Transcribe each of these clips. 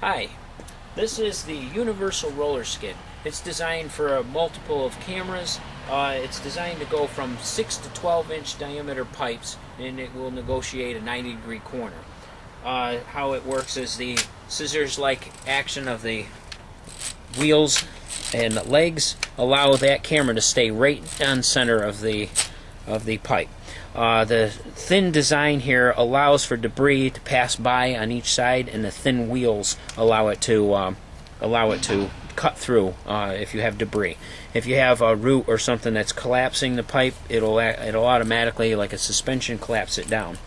Hi, this is the Universal Roller Skid. It's designed for a multiple of cameras. It's designed to go from 6 to 12-inch diameter pipes, and it will negotiate a 90-degree corner. How it works is the scissors-like action of the wheels and legs allow that camera to stay right on center of the pipe. The thin design here allows for debris to pass by on each side, and the thin wheels allow it to cut through if you have debris. If you have a root or something that's collapsing the pipe, it'll automatically, like a suspension, collapse it down.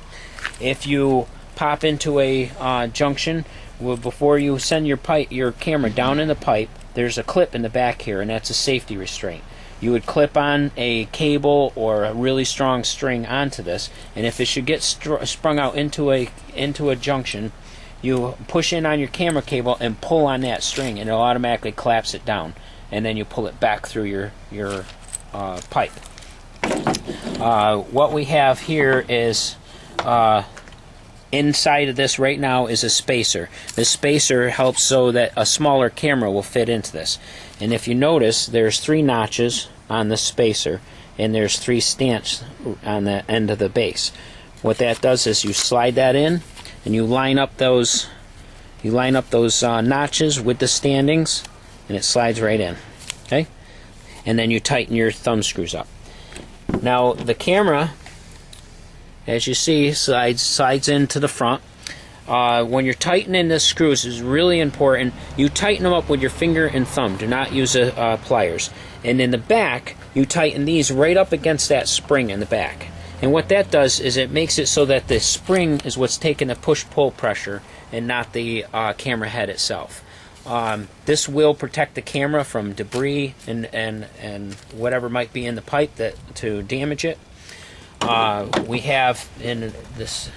If you pop into a junction, before you send your camera down in the pipe, there's a clip in the back here, and that's a safety restraint. You would clip on a cable or a really strong string onto this, and if it should get sprung out into a junction, you push in on your camera cable and pull on that string, and it'll automatically collapse it down, and then you pull it back through your pipe. What we have here is inside of this right now is a spacer. This spacer helps so that a smaller camera will fit into this. And if you notice, there's 3 notches on the spacer, and there's 3 stamps on the end of the base. What that does is you slide that in, and you line up those notches with the standings, and it slides right in. Okay, and then you tighten your thumb screws up. Now the camera, as you see, slides into the front. When you're tightening the screws, is really important. You tighten them up with your finger and thumb. Do not use pliers. And in the back, you tighten these right up against that spring in the back. And what that does is it makes it so that the spring is what's taking the push-pull pressure and not the camera head itself. This will protect the camera from debris and whatever might be in the pipe to damage it. We have in this.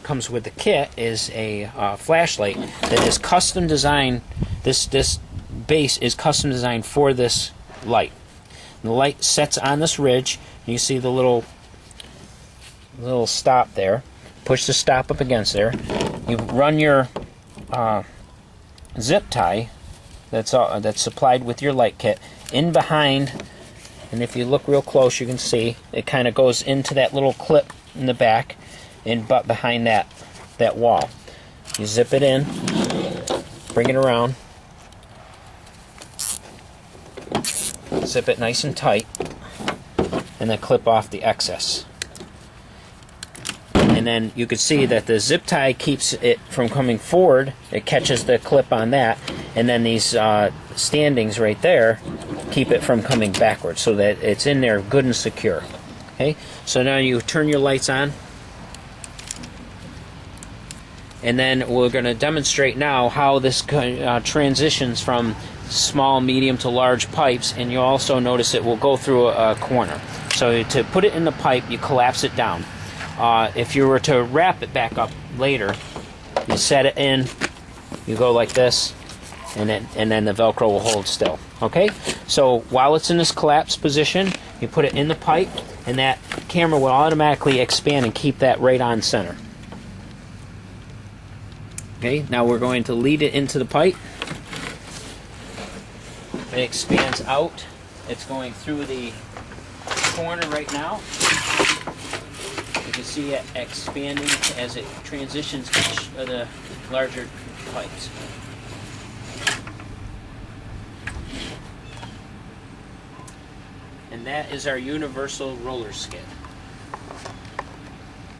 Comes with the kit is a flashlight that is custom designed. This base is custom designed for this light. And the light sets on this ridge, and you see the little stop there. Push the stop up against there. You run your zip tie that's supplied with your light kit in behind, and if you look real close, you can see it kind of goes into that little clip in the back. But behind that wall, you zip it in, bring it around, zip it nice and tight, and then clip off the excess. And then you can see that the zip tie keeps it from coming forward. It catches the clip on that, and then these standings right there keep it from coming backwards, so that it's in there good and secure. Okay, so now you turn your lights on. And then we're going to demonstrate now how this transitions from small, medium to large pipes, and you'll also notice it will go through a corner. So to put it in the pipe, you collapse it down. If you were to wrap it back up later, you set it in, you go like this, and then the Velcro will hold still. Okay? So while it's in this collapsed position, you put it in the pipe, and that camera will automatically expand and keep that right on center. Okay, now we're going to lead it into the pipe. It expands out. It's going through the corner right now. You can see it expanding as it transitions each of the larger pipes. And that is our Universal Roller Skid.